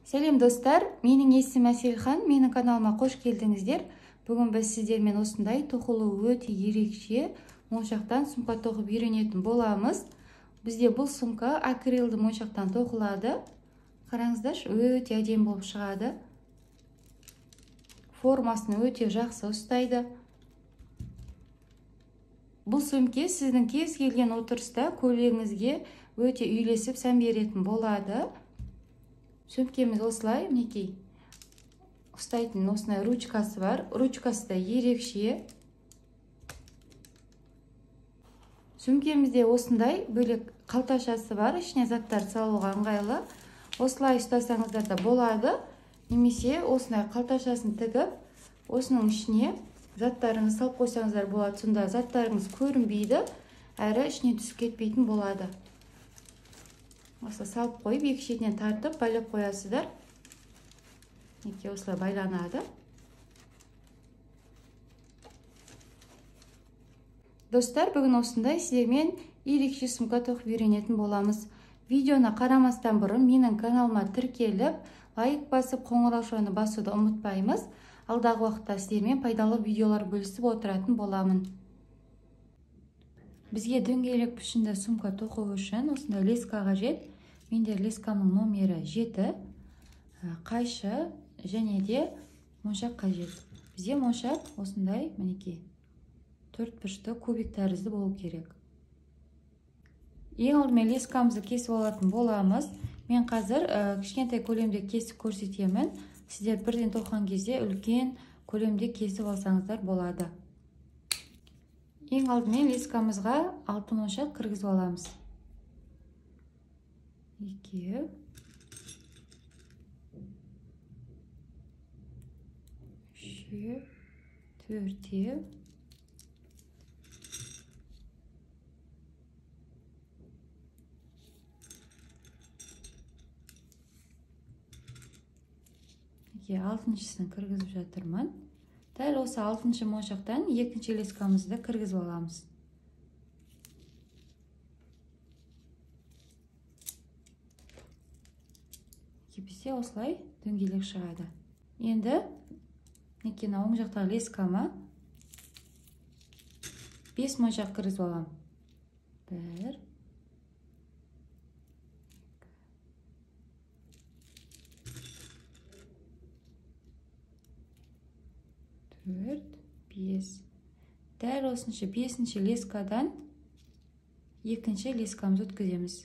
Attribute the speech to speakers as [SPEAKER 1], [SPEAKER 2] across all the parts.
[SPEAKER 1] Сәлем достар, менің есімім Әселхан, менің каналыма қош келдіңіздер. Бүгін біз сіздермен осындай тоқылы өте ерекше моншақтан сумка тоқып үйренетін боламыз. Бізде бұл сумка акрилді моншақтан тоқылады. Қараңыздаршы, өте әдемі болып шығады. Формасын өте жақсы ұстайды. Бұл сөмке сіздің кез келген отырыста көйлегіңізге өте үйлесіп сән беретін болады. Сөмкеміз осылай, мінекей, ұстайтын осындай ручкасы бар. Ручкасы да ерекше. Сөмкемізде осындай бөлек қалташасы бар, ішіне заттар салуға ыңғайлы. Осылай ұстасаңыздар да болады. Немесе осындай қалташасын тігіп, осының ішіне заттарыңыз салып қойсаңыздар болады. Сонда заттарыңыз көрінбейді, әрі ішіне түсіп кетпейтін болады. Осылай салып қойып, екі шетінен тартып, байлап қоясыздар. Неке осылай байланады. Достар, бүгін осындай сіздермен ерекше сумка тоқып үйренетін боламыз. Видеоны қарамастан бұрын менің каналыма тіркеліп, лайк басып, қоңырау шоуын басуды ұмытпаймыз. Алдағы уақытта сіздермен пайдалы видеолар бөлісіп отыратын боламын. Бізге дөңгелек пішінді сумка тоқу үшін осындай леска қажет. Менде лескамның номері 7, қайшы және де моншақ қажет. Бізде моншақ осындай, мінекей, 4 бұрышты кубик тәрізді болу керек. Ең алдымен лескамызды кесіп алатын боламыз. Мен қазір кішкентай көлемде кесіп көрсетемін. Сіздер бірден тоққан кезде үлкен көлемде кесіп алсаңыздар болады. Ең алдымен лескамызға 6 моншақ кіргізіп аламыз. 2, 3, 4, 6-шысын кіргізіп жатырмын. Дәл осы 6-шы моншақтан 2-ші лескамызды кіргізіп аламыз. Бізде осылай дөңгелек шығады. Енді некені оң жақтағы лескама 5 моншақ кіргізіп алам. 1, 4, 5. Дәл осынша 5-ші лескадан 2-ші лескамызды өткіземіз.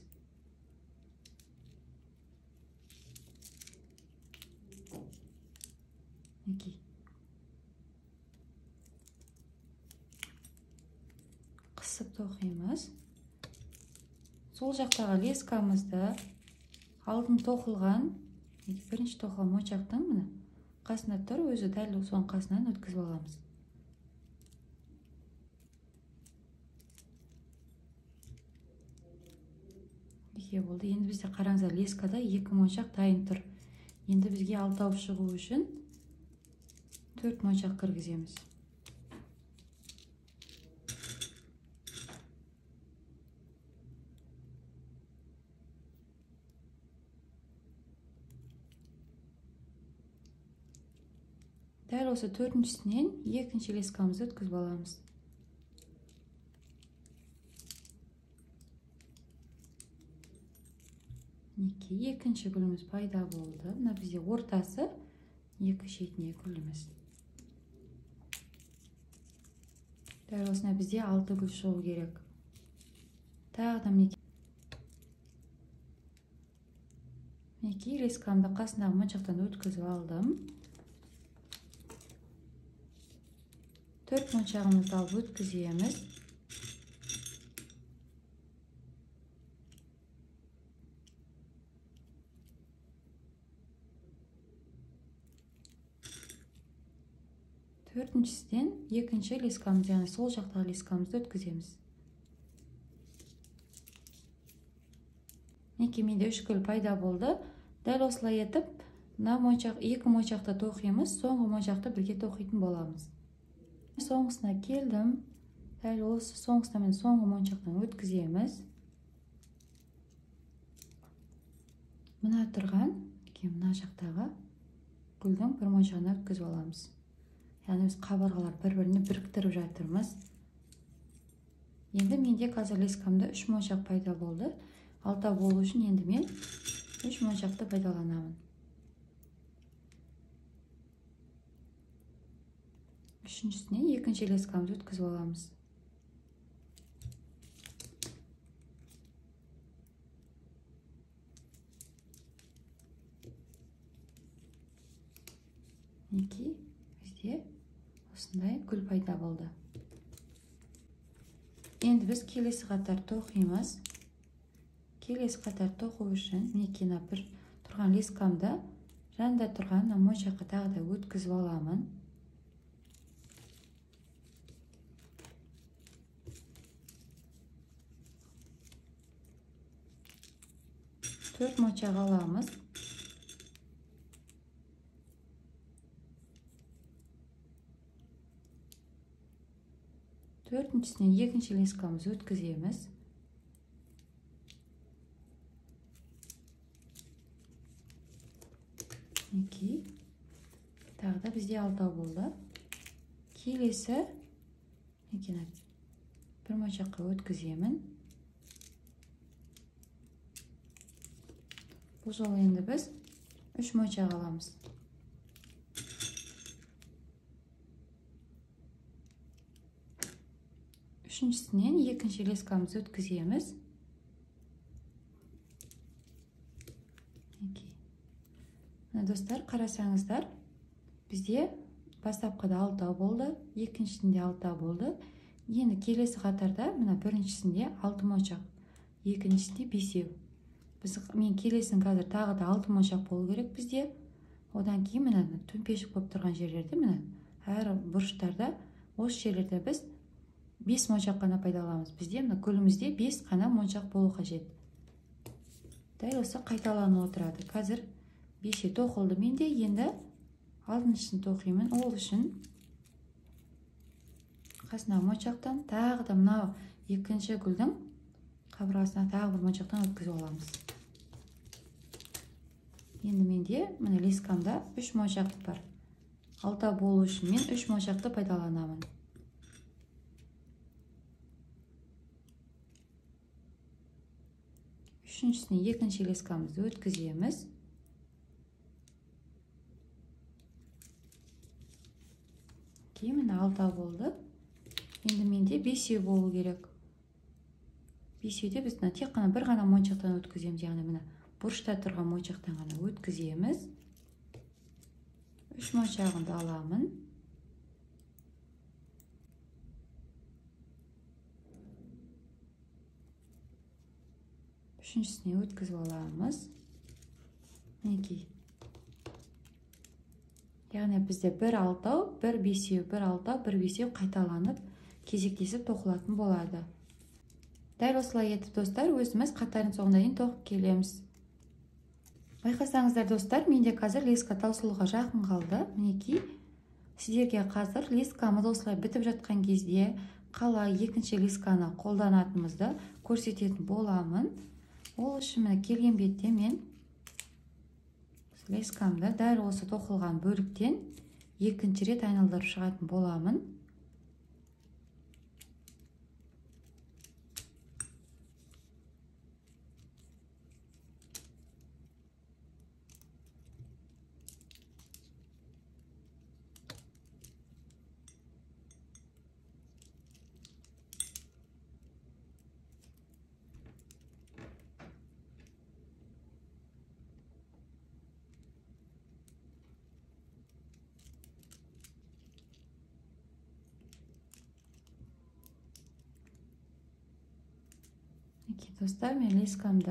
[SPEAKER 1] Қысып тоқимыз. Сол жақтағы лескамызды алдын тоқылған, бірінші тоқылған моншақтың мұны қасына тұр, өзі дәл соның қасынан өткізіп аламыз. Болды. Енді бізде қараңыздар, лескада 2 моншақ дайын тұр. Енді бізге 6 алып шығу үшін 4 моншақ кіргіземіз. Дәл осы 4-шісінен 2-ші лескамызды өткізіп аламыз. Неке 2-ші гүліміз пайда болды. Мына бізде ортасы 2 шетіне гүліміз. Дәл осына бізде 6 гүл шығу керек. Тағыдам неке лескамды қасындағы моншақтан өткізіп алдым. 4 моншағымызды алып өткіземіз. Төртіншіден 2-ші лескамыз, яғни сол жақтағы лескамызды өткіземіз. Неке менде 3 гүл пайда болды. Дәл осылай етіп, 2 моншақты тоқимыз, соңғы моншақты бірге тоқитын боламыз. Соңғысына келдім. Дәл осы соңғысына мен соңғы моншақтан өткіземіз. Мына тұрған мына жақтағы гүлдің бір моншағына өткізіп аламыз. Яғни біз қабырғалар бір-біріне біріктіріп жатырмыз. Енді менде қазір лескамда 3 моншақ пайда болды. Алтау болу үшін енді мен 3 моншақты пайдаланамын. Үшіншісіне екінші лескамды өткізіп аламыз. Мінекей, бізде осындай гүл пайда болды. Енді біз келесі қатар тоқимыз. Келесі қатар тоқу үшін мінекей бір тұрған лескамды жанында тұрған моншаққа тағы да өткізіп аламын. Төрт моншақ аламыз. Төртіншісінен екінші лескамызды өткіземіз. Мінекей, тағы да бізде алтау болды. Келесі бір моншаққа өткіземін. Бұл жолы енді біз 3 моншақ аламыз. Үшіншісінен екінші лескамызды өткіземіз. Мына достар, қарасаңыздар, бізде бастапқыда алтау болды, екіншісінде алтау болды. Енді келесі қатарда мына біріншісінде 6 моншақ, екіншісінде 5. Мен келесін қазір тағы да 6 моншақ болу керек бізде. Одан кейін мына төмпешік болып тұрған жерлерде, мына әр бұрыштарда осы жерлерде біз 5 моншақ қана пайдаланамыз. Бізде мына гүлімізде 5 қана моншақ болу қажет. Дәл осы қайталанып отырады. Қазір 5 тоқылды менде, енді алтыншысын тоқимын. Ол үшін қасына моншақтан тағы да мынау екінші гүлдің қабырғасына тағы бір моншақтан өткізіп аламыз. Енді менде мына лескамда 3 моншақ бар. Алтау болу үшін мен 3 моншақты пайдаланамын. Үшіншісіне екінші лескамызды өткіземіз. Кейін міне алтау болды. Енді менде 5 болу керек. 5-де біз тек қана бір ғана моншақтан өткіземіз. Яғни міне бұрышта тұрған моншақтан ғана өткіземіз. 3 моншағымды аламын. Үшіншісіне өткізіп аламыз. Мінекей. Яғни бізде бір алтау, бір 5, бір алтау, бір 5 қайталанып, кезектесіп тоқылатын болады. Дәл осылай етіп достар, өзіміз қатардың соңына дейін тоқып келеміз. Байқасаңыздар достар, менде қазір леска таусылуға жақын қалды. Мінекей, сіздерге қазір лескамыз осылай бітіп жатқан кезде қалай екінші лесканы қолданатынымызды көрсететін боламын. Ол үшін міне келген бетте мен лескамды дәл осы тоқылған бөліктен екінші рет айналдырып шығатын боламын. Достар, мен лескамды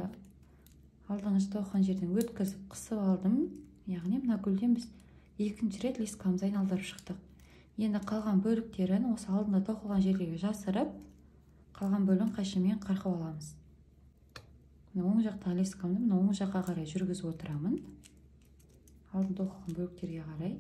[SPEAKER 1] алдыңғы тоққан жерден өткізіп қысып алдым. Яғни мына гүлден біз екінші рет лескамызды айналдырып шықтық. Енді қалған бөліктерін осы алдында тоқылған жерлерге жасырып, қалған бөлігін қайшымен қырқып аламыз. Оң жақтағы лескамды оң жаққа қарай жүргізіп отырамын. Алдында тоқылған бөліктерге қарай.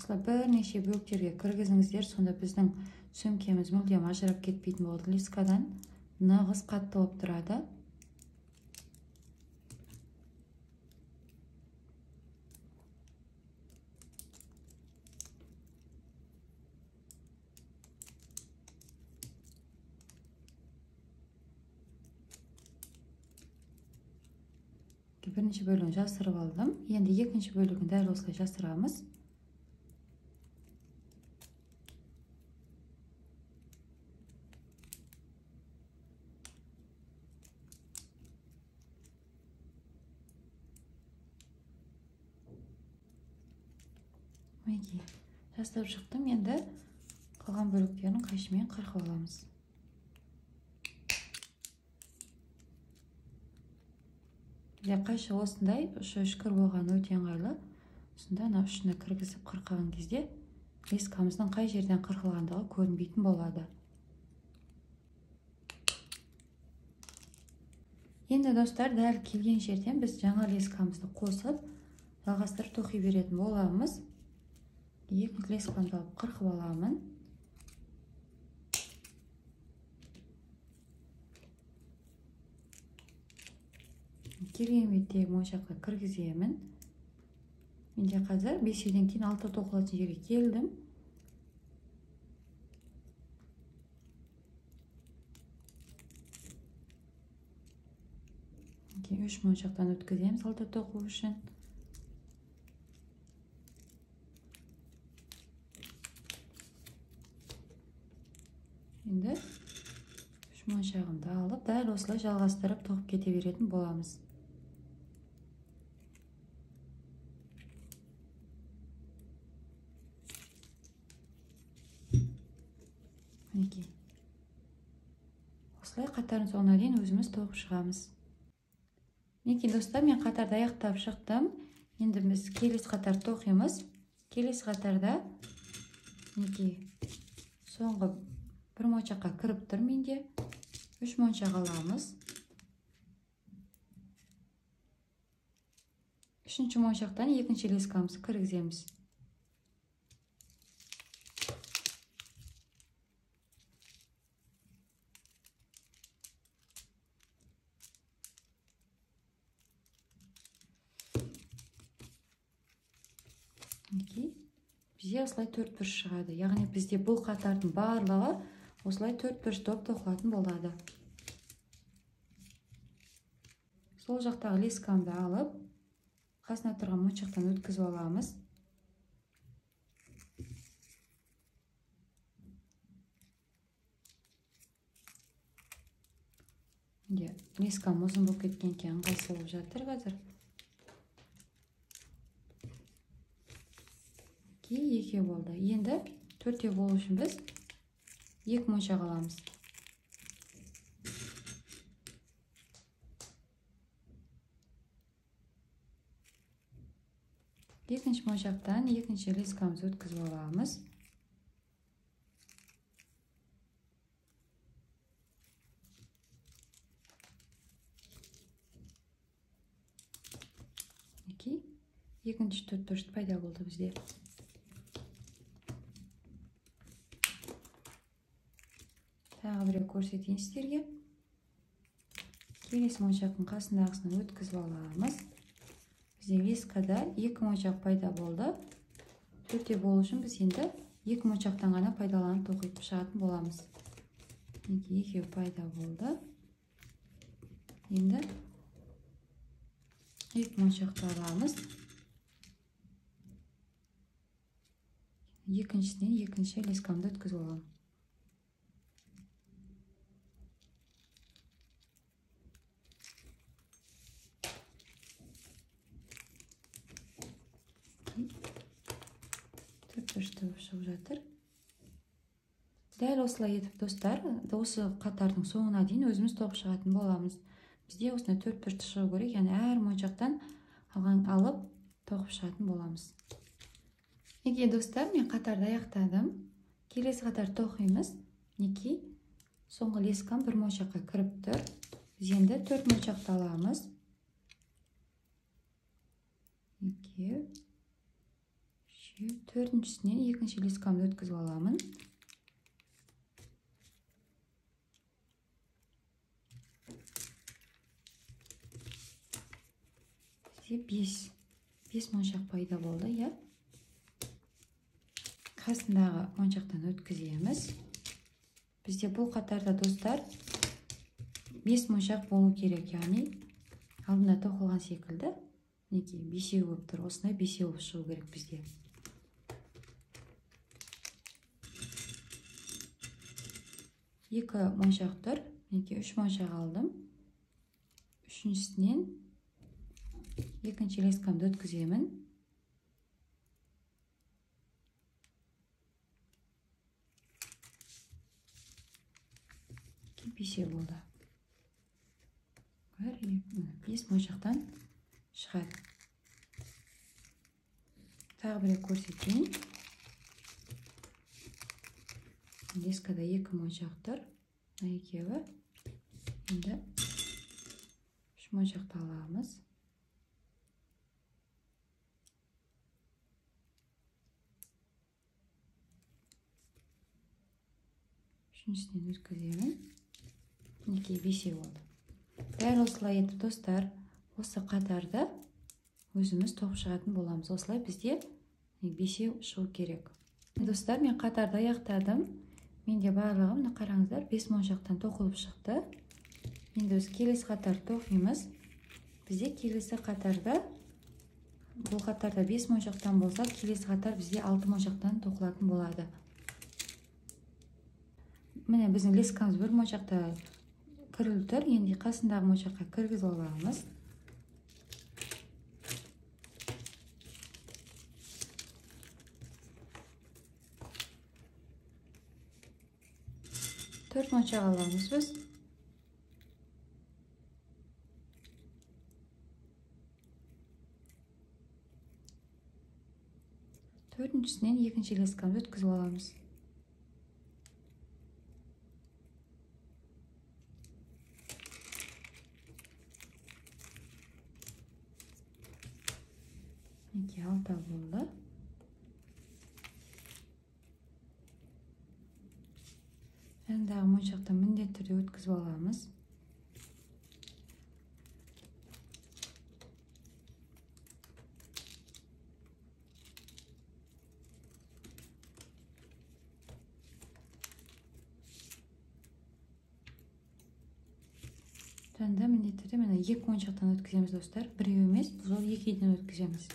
[SPEAKER 1] осылай бірнеше бөліктерге кіргізіңіздер, сонда біздің сөмкеміз мүлдем ажырап кетпейтін болады. Лискадан нағыз қатты болып тұрады. Бірінші бөлігін жасырып алдым. Енді екінші бөлігін дәл осылай жасырамыз. Мінекей, жасырып шықтым. Енді қалған бөліктерін қайшымен қырқып аламыз. Қайшы осындай ұшы үшкір болған өте ыңғайлы. Осында ана ұшына кіргізіп қырқаған кезде лескамыздың қай жерден қырқылғандығы көрінбейтін болады. Енді достар, дәл келген жерден біз жаңа лескамызды қосып, жалғастырып тоқи беретін боламыз. Екінші лескамды алып қырқып аламын. Келген беттегі моншаққа кіргіземін. Менде қазір 5-ден кейін 6 тоқылатын жерге келдім. Кейін 3 моншақтан өткіземіз 6 тоқу үшін. Енді 3 моншағымды алып, дәл осылай жалғастырып тоқып кете беретін боламыз. Мінекей. Осылай қатардың соңына дейін өзіміз тоқып шығамыз. Мінекей достар, мен қатарды аяқтап шықтым. Енді біз келесі қатар тоқимыз. Келесі қатарда мінекей соңғы бір моншаққа кіріп тұр менде. 3 моншақ аламыз. 3-ші моншақтан екінші лескамызды кіргіземіз. Бізде осылай 4 бұрыш шығады. Яғни бізде бұл қатардың барлығы осылай 4 бұрыш топ тоқылатын болады. Сол жақтағы лескамды алып, қасына тұрған моншақтан өткізіп аламыз. Лескам ұзын болып кеткен екен, ыңғайсыз болып жатыр қазір. Екеу болды. Енді 4-те болу үшін біз 2 моншақ аламыз. Екінші моншақтан екінші лескамызды өткізіп аламыз. Екінші 4 бұрыш пайда болды бізде. Тағы біреу көрсетейін сіздерге. Келесі моншақтың қасындағысын өткізіп аламыз. Бізде лескада 2 моншақ пайда болды. 4-те болу үшін біз енді 2 моншақтан ғана пайдаланып тоқып шығатын боламыз. Екеу пайда болды. Енді 2 моншақты аламыз. Екіншісінен екінші лескамды өткізіп аламын. Төрт шығып жатыр. Дәл осылай етіп достар, осы қатардың соңына дейін өзіміз тоқып шығатын боламыз. Бізде осындай 4 бұрышты шығу керек, яғни әр моншақтан алып тоқып шығатын боламыз. Неге достар, мен қатарды аяқтадым. Келесі қатар тоқимыз. Неге соңғы лескам 1 моншаққа кіріп тұр. Біз енді 4 моншақты аламыз. 2, Төртіншісінен екінші лескамды өткізіп аламын. Бізде 5 моншақ пайда болды, иә. Қасындағы моншақтан өткіземіз. Бізде бұл қатарда достар 5 моншақ болу керек, яғни алдында тоқылған секілді. Мінекей 5 болып тұр, осындай 5 болып шығу керек бізде. Екі моншақ тұр, мінекей 3 моншақ алдым. Үшіншісінен екінші лескамды өткіземін. Бесе болды. 5 моншақтан шығады. Тағы бір көрсетейін. Лескада 2 моншақ тұр. Екеуі. Енді 3 моншақты аламыз. Үшіншісінен өткіземін. Мінекей 5 болды. Дәл осылай етіп достар, осы қатарды өзіміз тоқып шығатын боламыз. Осылай бізде 5 шығу керек. Достар, мен қатарды аяқтадым. Менде барлығы, мына қараңыздар, 5 моншақтан тоқылып шықты. Енді біз келесі қатарды тоқимыз. Бізде келесі қатарда, бұл қатарда 5 моншақтан болса, келесі қатар бізде 6 моншақтан тоқылатын болады. Міне біздің лескамыз бір моншақта кіріліп тұр. Енді қасындағы моншаққа кіргізіп аламыз. Төрт моншақ аламыз біз. Төртіншісінен екінші лескамды өткізіп аламыз. Мінекей 6 болды. Жанындағы моншақтан міндетті түрде өткізіп аламыз. Жанында міндетті түрде міне 2 моншақтан өткіземіз достар. Біреу емес, бұл жолы 2-ден өткіземіз.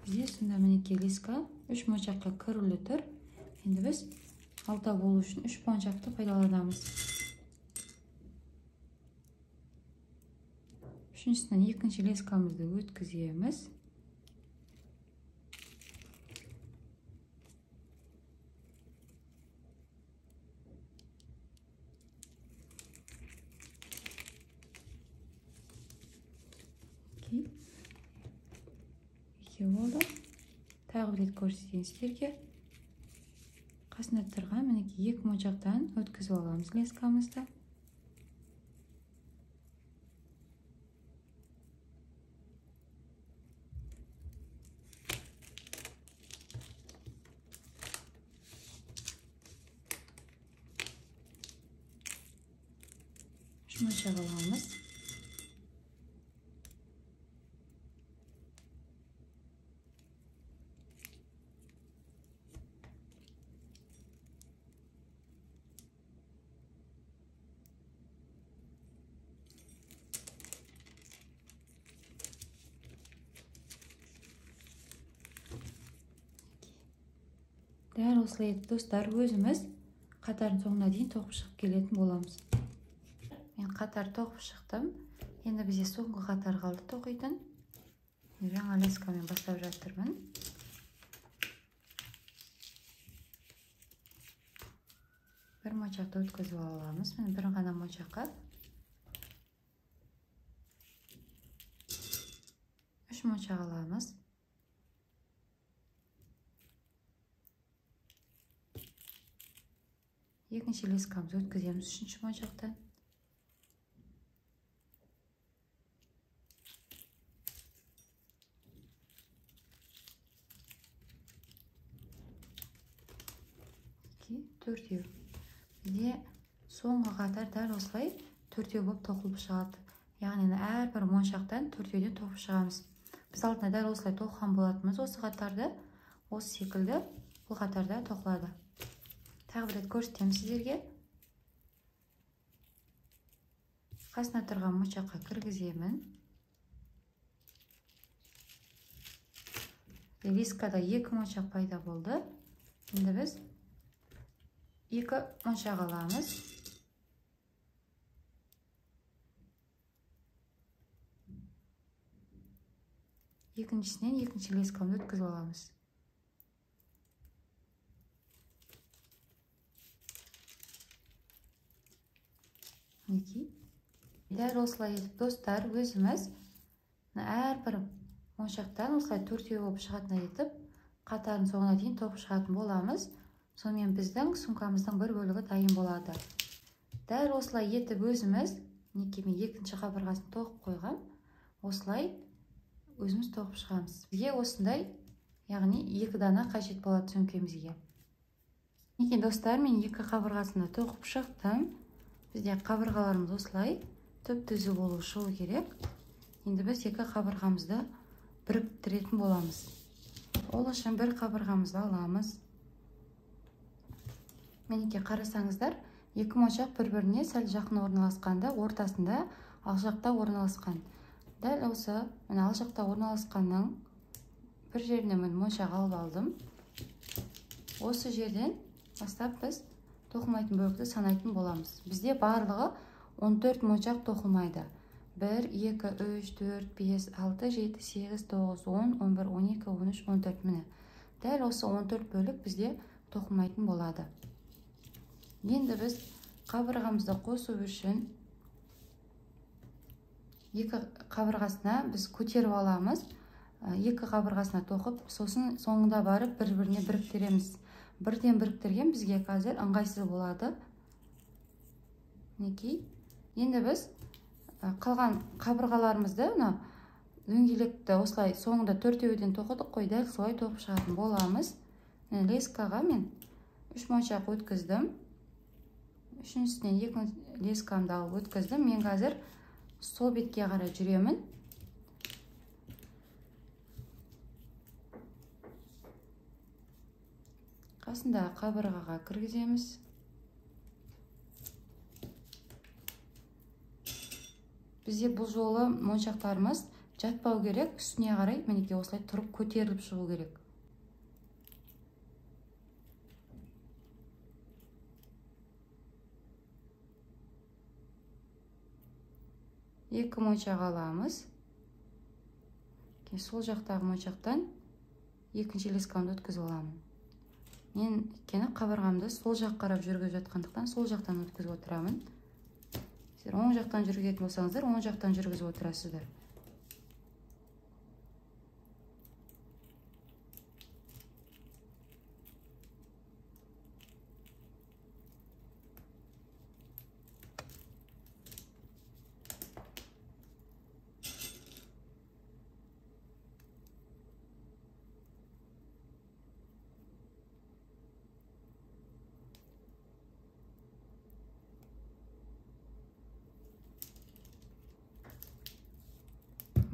[SPEAKER 1] Бізде сонда мінекей леска 3 моншаққа кірулі тұр. Енді біз 6 болу үшін 3 моншақты пайдаланамыз. Үшіншісінен екінші лескамызды өткіземіз. Екеу болды. Тағы бір рет көрсетейін сіздерге. Қасында тұрған мінекей 2 моншақтан өткізіп аламыз лескамызды. Үш моншақ аламыз. Дәл осылай етіп достар, өзіміз қатардың соңына дейін тоқып шығып келетін боламыз. Мен қатар тоқып шықтым. Енді бізде соңғы қатар қалды тоқитын. Жаңа лескамен бастап жатырмын. Бір моншақты өткізіп аламыз. Мен бір ғана моншаққа 3 моншақ аламыз. Екінші лескамызды өткіземіз 3-ші моншақтан. төртеу. Бізде соңғы қатар дәл осылай төртеу болып тоқылып шығады. Яғни әрбір моншақтан төртеуден тоқып шығамыз. Біз алдында дәл осылай тоқыған болатынбыз осы қатарды. Осы секілді бұл қатарда тоқылады. Тағы бір рет көрсетемін сіздерге. Қасына тұрған моншаққа кіргіземін. Лискада 2 моншақ пайда болды. Енді біз 2 моншақ аламыз. Екіншісінен екінші лескамды өткізіп аламыз. Мінекей. Дәл осылай достар, өзіміз әрбір моншақтан осылай төртеу болып шығатын етіп, қатардың соңына дейін тоқып шығатын боламыз. Сонымен біздің сумкамыздың бір бөлігі дайын болады. Дәл осылай етіп өзіміз, мінекей екінші қабырғасын тоқып қойған, осылай өзіміз тоқып шығамыз. Бізге осындай, яғни 2 дана қажет болады сөмкемізге. Мінекей достар, мен 2 қабырғасында тоқып шықтым. Бізде қабырғаларымыз осылай түп-түзу болу шығу керек. Енді біз 2 қабырғамызды біріктіретін боламыз. Ол үшін бір қабырғамызды аламыз. Мінекей қарасаңыздар, 2 моншақ бір-біріне сәл жақын орналасқанда, ортасында алшақта орналасқан. Дәл осы алшақта орналасқанның бір жеріне мен моншақ алып алдым. Осы жерден бастап біз тоқылмайтын бөлікті санайтын боламыз. Бізде барлығы 14 моншақ тоқылмайды. 1, 2, 3, 4, 5, 6, 7, 8, 9, 10, 11, 12, 13, 14 міне. Дәл осы 14 бөлік бізде тоқылмайтын болады. Енді біз қабырғамызды қосу үшін 2 қабырғасына біз көтеріп аламыз. 2 қабырғасына тоқып, сосын соңында барып бір-біріне біріктіреміз. Бірден біріктірген бізге қазір ыңғайсыз болады. Мінекей. Енді біз қалған қабырғаларымызды дөңгелекті осылай соңында төртеуден тоқыдық қой, дәл солай тоқып шығатын боламыз. Лескаға мен 3 моншақ өткіздім. Үшіншісінен 2 лескамды алып өткіздім. Мен қазір сол бетке қарай жүремін. Қасындағы қабырғаға кіргіземіз. Бізде бұл жолы моншақтарымыз жатпау керек, үстіне қарай мінекей осылай тұрып көтеріліп шығу керек. Екі моншақ аламыз. Сол жақтағы моншақтан екінші лескамды өткізіп аламын. Мен қабырғамды сол жақ қарап жүргізіп жатқандықтан сол жақтан өткізіп отырамын. Сіздер оң жақтан жүргізетін болсаңыздар, оң жақтан жүргізіп отырасыздар.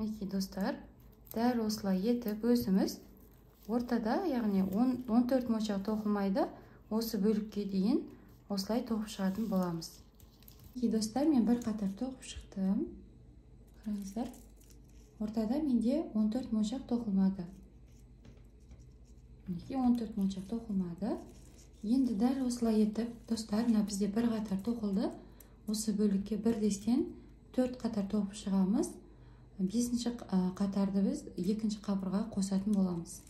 [SPEAKER 1] Мінекей достар, дәл осылай етіп өзіміз ортада, яғни 14 моншақ тоқылмайды, осы бөлікке дейін осылай тоқып шығатын боламыз. Мінекей достар, мен бір қатар тоқып шықтым. Қараңыздар, ортада менде 14 моншақ тоқылмады. Мінекей 14 моншақ тоқылмады. Енді дәл осылай етіп, достар, бізде бір қатар тоқылды. Осы бөлікке бірдестен 4 қатар тоқып шығамыз. 5-ші қатарды біз 2-ші қабырға қосатын боламыз.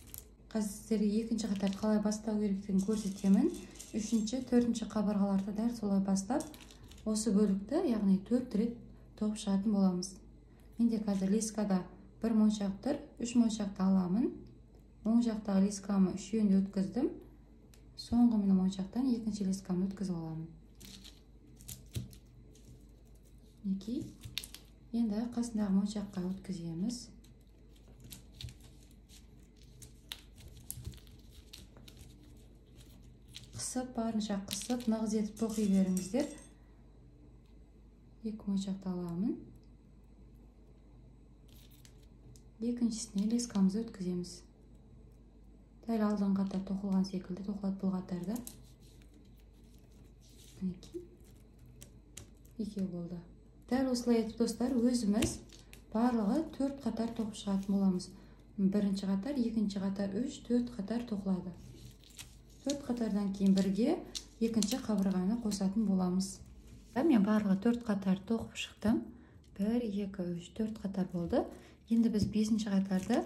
[SPEAKER 1] Қазір сіздерге 2-ші қатарды қалай бастау керектігін көрсетемін. 3-ші, 4-ші қабырғаларды дәл солай бастап, осы бөлікті, яғни 4 рет тоқып шығатын боламыз. Менде қазір лескада 1 моншақ тұр, 3 моншақты аламын. Оң жақтағы лескамы 3-ені өткіздім. Соңғы моншақтан 2-ші лескамды өткізіп аламын. Мінекей. Енді қасындағы моншаққа өткіземіз. барынша қысып, нығыз етіп тоқи беріңіздер. 2 моншақты аламын. Екіншісіне лескамызды өткіземіз. Дәл алдыңғы қатар тоқылған секілді тоқылады бұл қатарда. Мінекей. 2 болды. Дәл осылай етіп достар, өзіміз барлығы 4 қатар тоқып шығатын боламыз. Бірінші қатар, екінші қатар, 3, 4 қатар тоқылады. 4 қатардан кейін бірге екінші қабырғаны қосатын боламыз. Мен барлығы 4 қатар тоқып шықтым. 1, 2, 3, 4 қатар болды. Енді біз 5-ші қатарды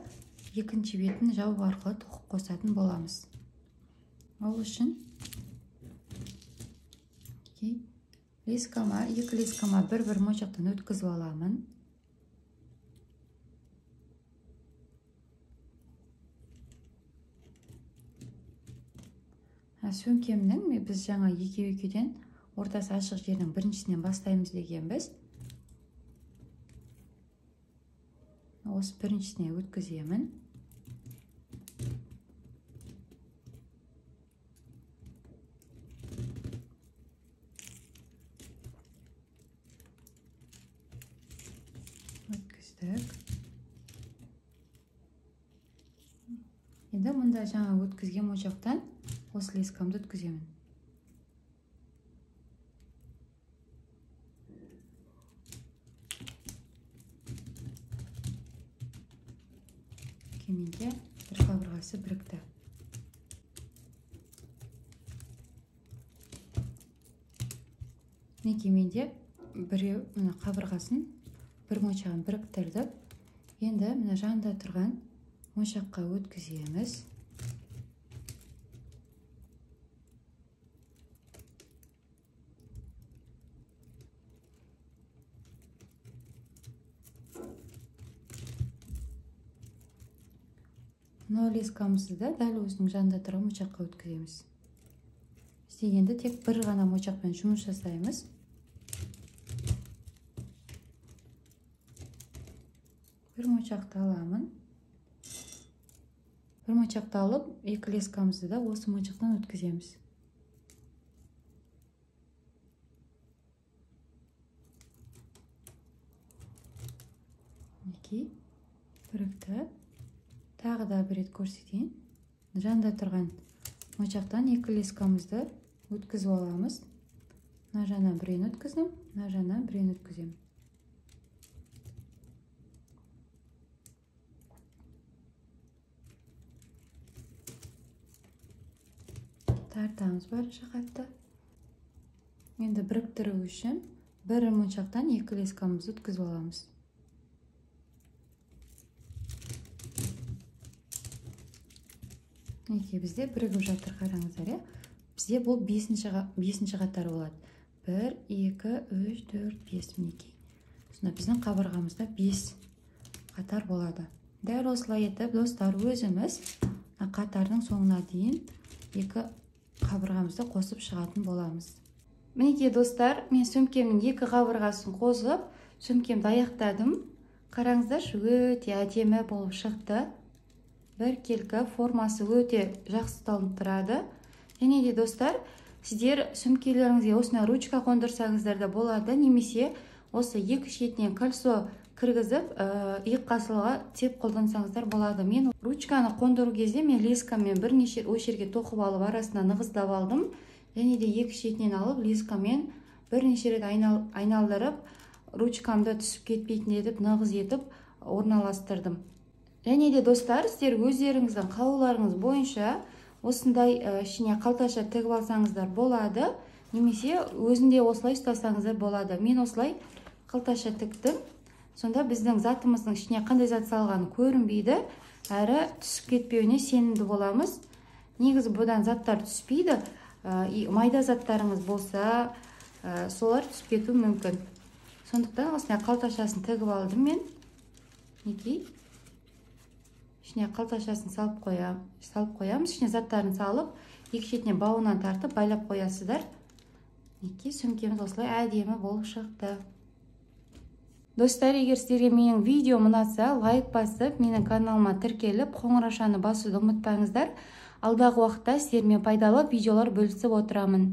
[SPEAKER 1] екінші бетін жабу арқылы тоқып қосатын боламыз. Ол үшін лескама, 2 лескама бір моншақтан өткізіп аламын. Сөмкемнің біз жаңа екеуден ортасы ашық жердің біріншісінен бастаймыз дегенбіз. Осы біріншісіне өткіземін. Өткіздік. Енді мұнда жаңа өткізген моншақтан осы лескамды өткіземін. Кеменде бір қабырғасы бірікті. Кеменде біреу қабырғасын бір моншағын біріктірдік. Енді жанында тұрған моншаққа өткіземіз. Мынау лескамызды да дәл өзінің жанында тұрған моншаққа өткіземіз. Енді тек бір ғана моншақпен жұмыс жасаймыз. Бір моншақты аламын. Бір моншақты алып, 2 лескамызды да осы моншақтан өткіземіз. Бірікті. Тағы да бір рет көрсетейін. Жанында тұрған моншақтан 2 лескамызды өткізіп аламыз. Мына жағынан бірін өткіздім, мына жағынан бірін өткіземін. Тартамыз барынша қатты. Енді біріктіру үшін бір моншақтан 2 лескамызды өткізіп аламыз. Бізде бірігіп жатыр, қараңыздар. Бізде бұл 5-ші қатар болады. 1, 2, 3, 4, 5 мінекей. Сонда біздің қабырғамызда 5 қатар болады. Дәл осылай етіп, достар, өзіміз қатардың соңына дейін 2 қабырғамызды қосып шығатын боламыз. Мінекей достар, мен сөмкемнің 2 қабырғасын қосып, сөмкемді аяқтадым. Қараңыздар, өте әдемі болып шықты. Біркелкі формасы өте жақсы ұсталынып тұрады. Және де достар, сіздер сөмкелеріңізге осындай ручка қондырсаңыздар да болады, немесе осы 2 шетінен кольцо кіргізіп, иық қасылға теп қолдансаңыздар болады. Мен ручканы қондыру кезде мен лескамен бірнеше жерге тоқып алып, арасына нығыздап алдым. Және де 2 шетінен алып, лескамен бірнеше рет айналдырып, ручкамды түсіп кетпейтін етіп, нығыз етіп орналастырдым. Және де достар, сіздер өздеріңіздің қалауларыңыз бойынша осындай ішіне қалташа тігіп алсаңыздар болады, немесе өзінде осылай ұстасаңыздар болады. Мен осылай қалташа тіктім. Сонда біздің затымыздың ішіне қандай зат салғаны көрінбейді, әрі түсіп кетпеуіне сенімді боламыз. Негізі бұдан заттар түспейді, майда заттарыңыз болса, солар түсіп кету мүмкін. Сондықтан осындай қалташасын тігіп алдым мен. Ішіне қалташасын салып қоямыз. Ішіне заттарын салып, 2 шетіне бауынан тартып, байлап қоясыздар. Сөмкеміз осылай әдемі болып шықты. Достар, егер сіздерге менің видео ұнаса, лайк басып, менің каналыма тіркеліп, қоңыраушаны басуды ұмытпаңыздар. Алдағы уақытта сіздермен пайдалы видеолар бөлісіп отырамын.